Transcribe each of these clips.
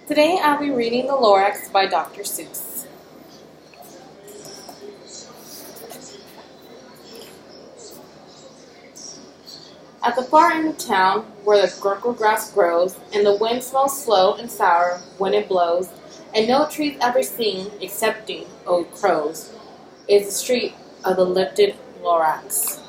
Today I'll be reading The Lorax by Dr. Seuss. At the far end of town, where the gurgle grass grows, and the wind smells slow and sour when it blows, and no trees ever sing excepting old crows, is the street of the lifted Lorax.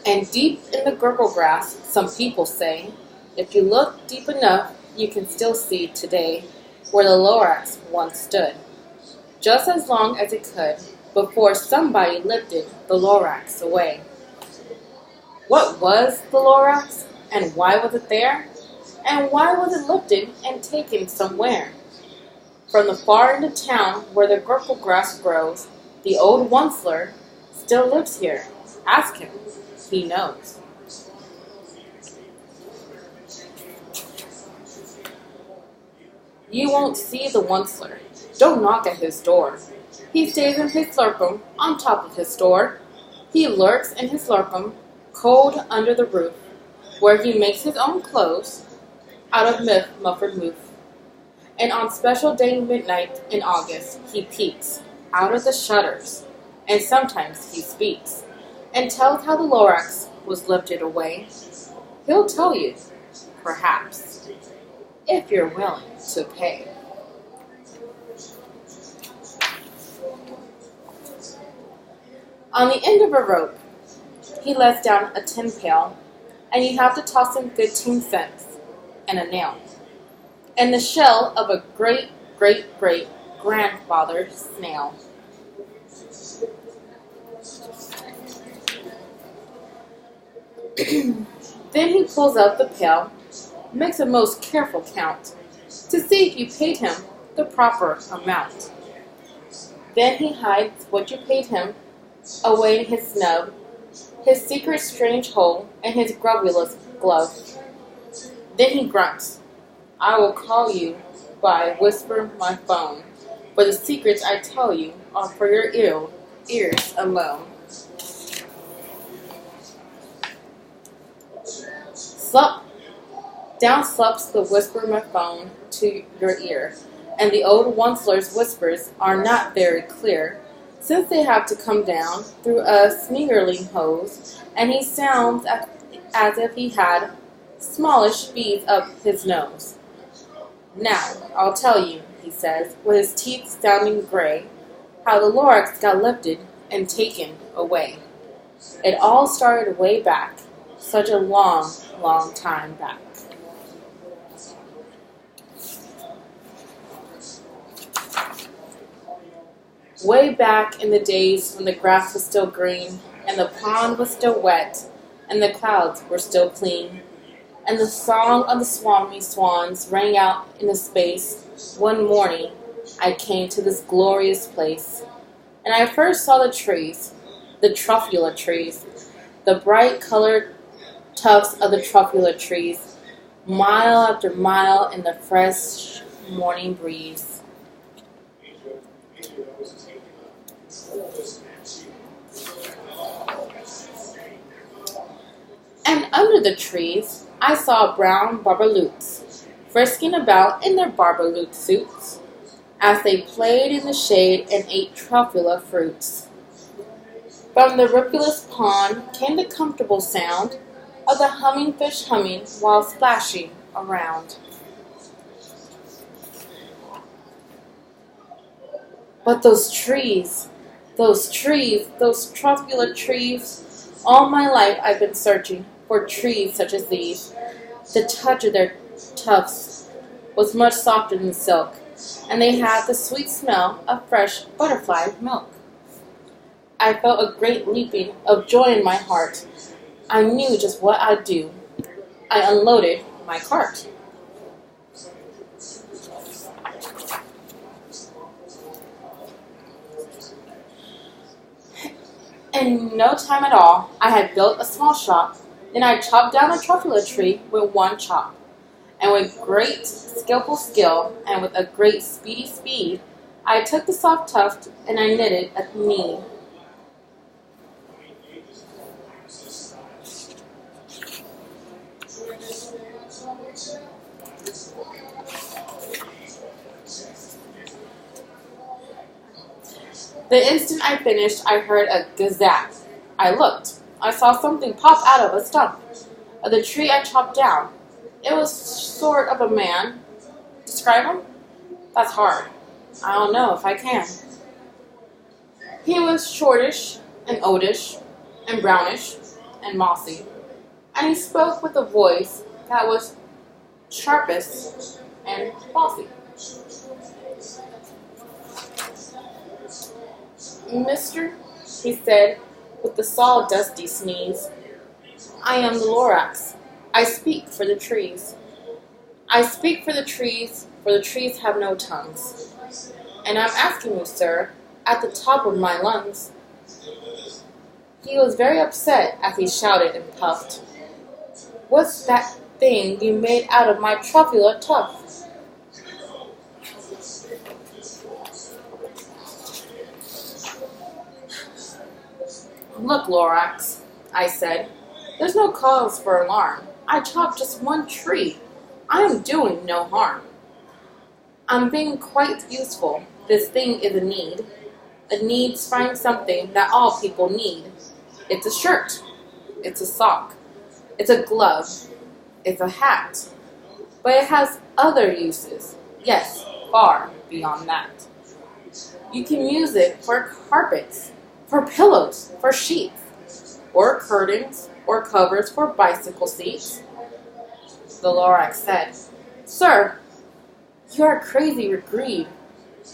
And deep in the gurgle grass, some people say, if you look deep enough, you can still see today where the Lorax once stood, just as long as it could, before somebody lifted the Lorax away. What was the Lorax, and why was it there? And why was it lifted and taken somewhere? From the far end of town where the gurgle grass grows, the old Onceler still lives here. Ask him. He knows. You won't see the Onceler. Don't knock at his door. He stays in his slurpum on top of his store. He lurks in his slurpum, cold under the roof, where he makes his own clothes out of muffled moof. And on special day midnight in August, he peeks out of the shutters, and sometimes he speaks, and tells how the Lorax was lifted away. He'll tell you, perhaps, if you're willing to pay. On the end of a rope, he lets down a tin pail, and you have to toss him 15 cents and a nail, and the shell of a great-great-great-grandfather snail. Then he pulls out the pail, makes a most careful count, to see if you paid him the proper amount. Then he hides what you paid him away in his snub, his secret strange hole, and his grubbulous glove. Then he grunts, I will call you by whisper my phone, for the secrets I tell you are for your ears alone. Slop! Down slops the whisper my phone to your ear, and the old Onceler's whispers are not very clear, since they have to come down through a smeagolering hose, and he sounds as if he had smallish beads up his nose. Now, I'll tell you, he says, with his teeth sounding gray, how the Lorax got lifted and taken away. It all started way back, such a long, long time back. Way back in the days when the grass was still green, and the pond was still wet, and the clouds were still clean, and the song of the Swami swans rang out in the space, one morning I came to this glorious place, and I first saw the trees, the truffula trees, the bright-colored tufts of the truffula trees, mile after mile in the fresh morning breeze. And under the trees, I saw brown barbaloots, frisking about in their barbaloot suits, as they played in the shade and ate truffula fruits. From the ripulous pond came the comfortable sound of the humming fish humming while splashing around. But those trees, those truffula trees, all my life I've been searching for trees such as these. The touch of their tufts was much softer than silk, and they had the sweet smell of fresh butterfly milk. I felt a great leaping of joy in my heart. I knew just what I'd do. I unloaded my cart. In no time at all, I had built a small shop. Then I chopped down a truffula tree with one chop. And with great skillful skill, and with a great speedy speed, I took the soft tuft and I knitted at the knee. The instant I finished, I heard a gazap. I looked. I saw something pop out of a stump of the tree I chopped down. It was sort of a man. Describe him? That's hard. I don't know if I can. He was shortish and oldish and brownish and mossy, and he spoke with a voice that was sharpest and bossy. "Mister," he said with the sawdusty sneeze, "I am the Lorax. I speak for the trees. I speak for the trees have no tongues. And I'm asking you, sir, at the top of my lungs." He was very upset as he shouted and puffed. "What's that thing you made out of my truffula tuft?" "Look, Lorax," I said, "there's no cause for alarm. I chopped just one tree. I am doing no harm. I'm being quite useful. This thing is a need. A needs find something that all people need. It's a shirt. It's a sock. It's a glove. It's a hat. But it has other uses. Yes, far beyond that. You can use it for carpets, for pillows, for sheets, or curtains, or covers for bicycle seats." The Lorax said, "Sir, you are crazy with greed.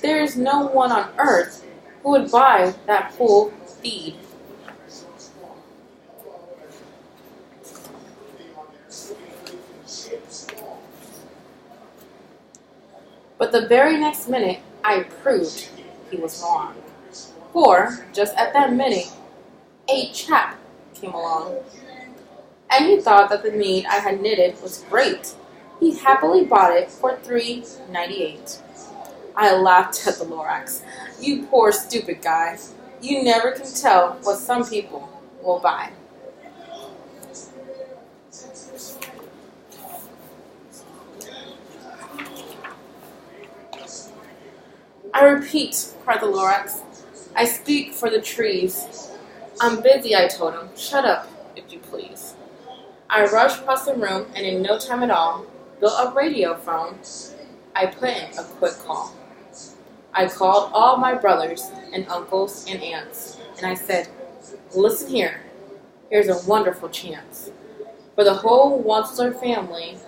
There is no one on earth who would buy that full feed." But the very next minute, I proved he was wrong. For, just at that minute, a chap came along, and he thought that the need I had knitted was great. He happily bought it for $3.98. I laughed at the Lorax. "You poor stupid guy. You never can tell what some people will buy." "I repeat," cried the Lorax, "I speak for the trees." "I'm busy," I told him. "Shut up, if you please." I rushed across the room and in no time at all built a radio phone. I put in a quick call. I called all my brothers and uncles and aunts, and I said, "Listen here. Here's a wonderful chance for the whole Wansler family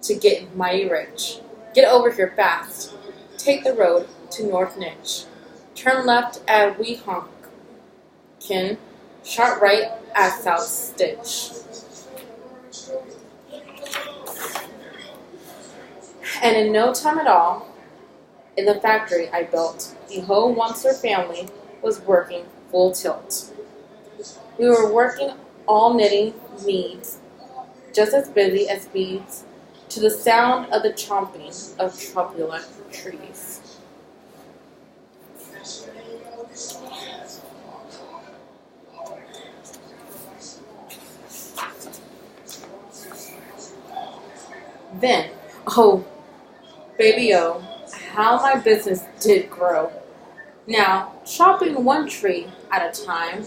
to get mighty rich. Get over here fast. Take the road to North Niche. Turn left at Weehawken. Sharp right at South Stitch." And in no time at all, in the factory I built, the whole Wansler family was working full tilt. We were working all knitting needs, just as busy as bees, to the sound of the chomping of truffula trees. Then, oh, baby, oh, how my business did grow. Now, chopping one tree at a time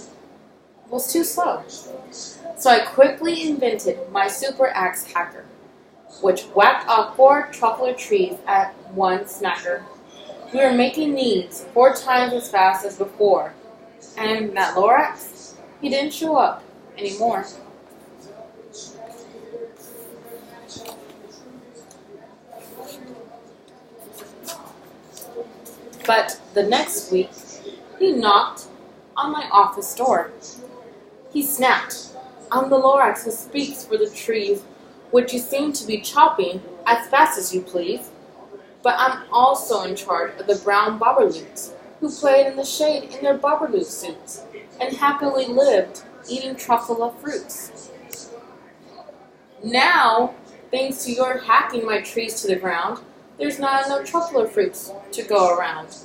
was too slow. So I quickly invented my super axe hacker, which whacked off 4 truffula trees at one smacker. We were making needs 4 times as fast as before, and that Lorax, he didn't show up anymore. But the next week, he knocked on my office door. He snapped, "I'm the Lorax who speaks for the trees, which you seem to be chopping as fast as you please. But I'm also in charge of the brown Bobberloots, who played in the shade in their Bobberloot suits, and happily lived eating truffula fruits. Now, thanks to your hacking my trees to the ground, there's not enough truffula fruits to go around,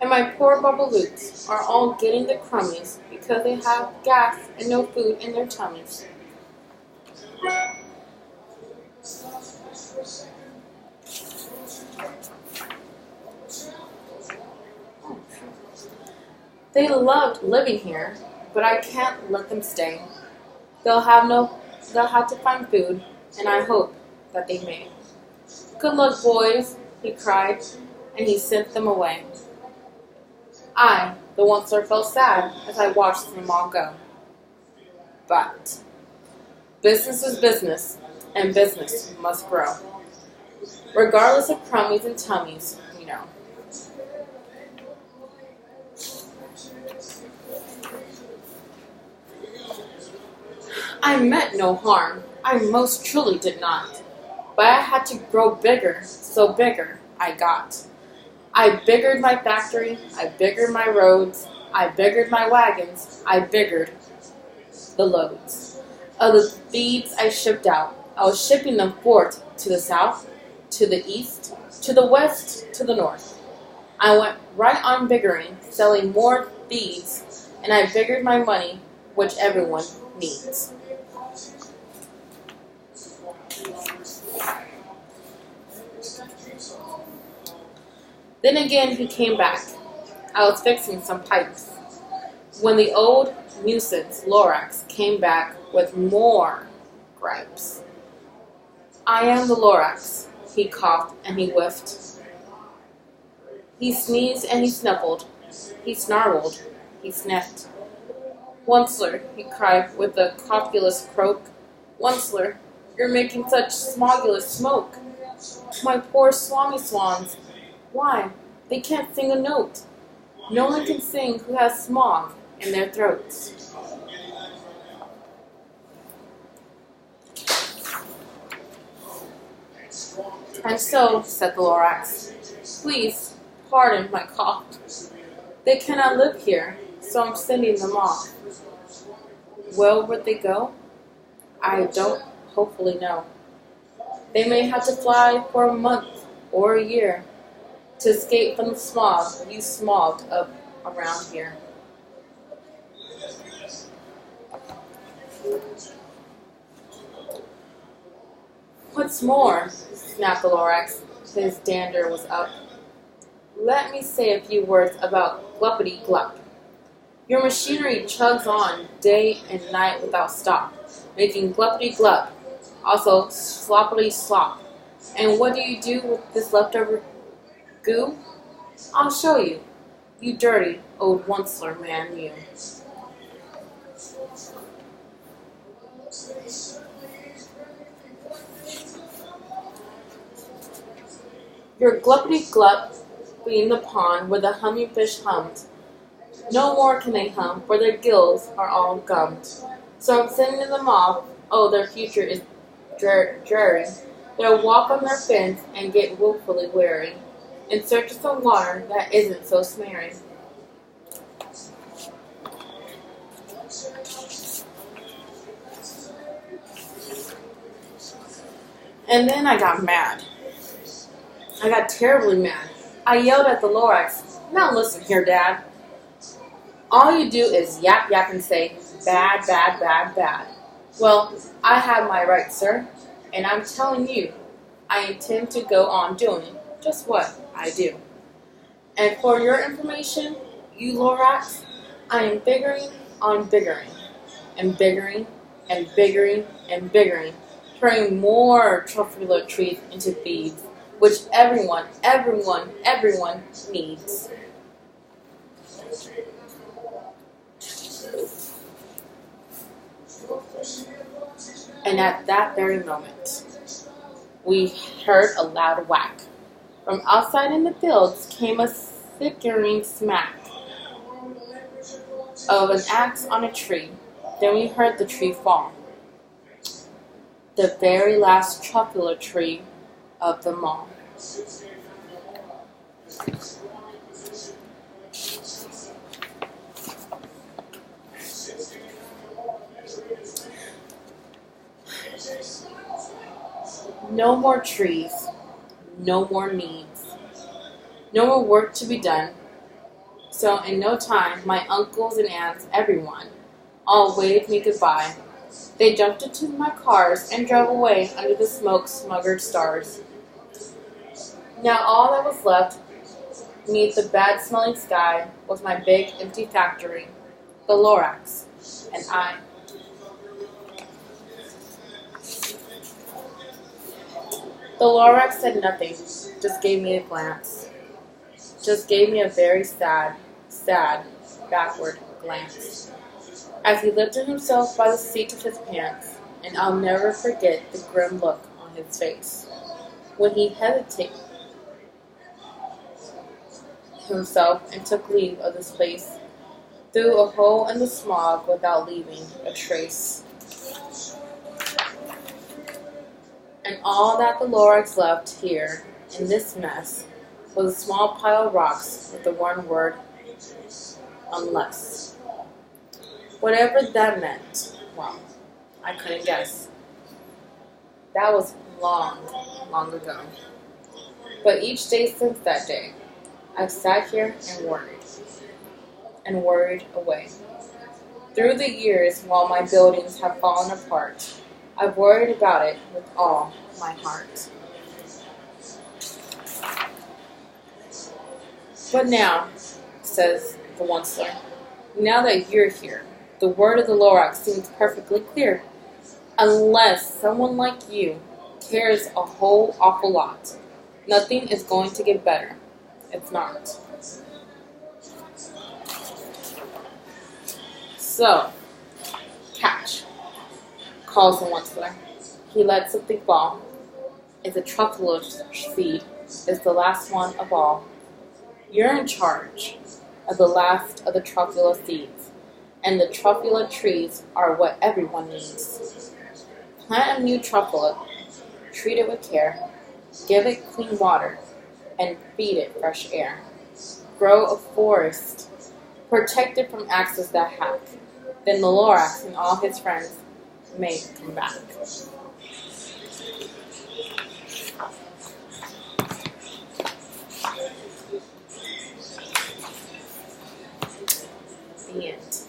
and my poor Bobberloots are all getting the crummies because they have gas and no food in their tummies." They loved living here, but I can't let them stay. They'll have to find food, and I hope that they may. Good luck, boys, he cried, and he sent them away. I, the onceler, felt sad as I watched them all go. But business is business, and business must grow, regardless of crummies and tummies, you know. I meant no harm. I most truly did not. But I had to grow bigger, so bigger I got. I biggered my factory, I biggered my roads, I biggered my wagons, I biggered the loads of the beads I shipped out. I was shipping them forth to the south, to the east, to the west, to the north. I went right on biggering, selling more beads, and I biggered my money, which everyone needs. Then again he came back. I was fixing some pipes, when the old nuisance Lorax came back with more gripes. I am the Lorax, he coughed and he whiffed. He sneezed and he snuffled. He snarled. He sniffed. Onceler, he cried with a copulous croak. Onceler, you're making such smogulous smoke. My poor swangy swans. Why, they can't sing a note. No one can sing who has smog in their throats. And so, said the Lorax, please pardon my cough. They cannot live here, so I'm sending them off. Where would they go? I don't hopefully know. They may have to fly for a month or a year to escape from the smog you smogged up around here. What's more, snapped the Lorax, his dander was up, let me say a few words about Gluppity Glup. Your machinery chugs on day and night without stop, making Gluppity Glup, also sloppity slop. And what do you do with this leftover goo? I'll show you, you dirty old onceler man, you. Your Gluppity Glup being the pond where the humming fish hummed. No more can they hum, for their gills are all gummed. So I'm sending them off. Oh, their future is dreary. They'll walk on their fins and get woefully weary, in search of some water that isn't so smeary. And then I got mad. I got terribly mad. I yelled at the Lorax, now listen here, Dad. All you do is yap yap and say, bad, bad, bad, bad. Well, I have my rights, sir, and I'm telling you, I intend to go on doing just what I do. And for your information, you Lorax, I am biggering on biggering, and biggering, and biggering, and biggering, turning more truffula trees into beads, which everyone needs. And at that very moment, we heard a loud whack. From outside in the fields came a sickening smack of an axe on a tree. Then we heard the tree fall. The very last truffula tree of them all. No more trees, no more needs, no more work to be done. So in no time, my uncles and aunts, everyone, all waved me goodbye, They jumped into my cars and drove away under the smoke-smuggered stars. Now all that was left beneath the bad-smelling sky was my big, empty factory, the Lorax, and I. The Lorax said nothing, just gave me a glance. Just gave me a very sad, backward glance. As he lifted himself by the seat of his pants, and I'll never forget the grim look on his face. When he hesitated himself and took leave of this place, through a hole in the smog without leaving a trace. And all that the Lorax left here, in this mess, was a small pile of rocks with the one word, unless. Whatever that meant, well, I couldn't guess. That was long, long ago. But each day since that day, I've sat here and worried away. Through the years, while my buildings have fallen apart, I've worried about it with all my heart. But now, says the Onceler, now that you're here, the word of the Lorax seems perfectly clear. Unless someone like you cares a whole awful lot, nothing is going to get better. It's not. So, catch, calls the Onceler. He lets something fall. It's a truffula seed. It's the last one of all. You're in charge of the last of the truffula seeds, and the truffula trees are what everyone needs. Plant a new truffula, treat it with care, give it clean water, and feed it fresh air. Grow a forest, protect it from axes that hack. Then the Lorax and all his friends may come back. The end.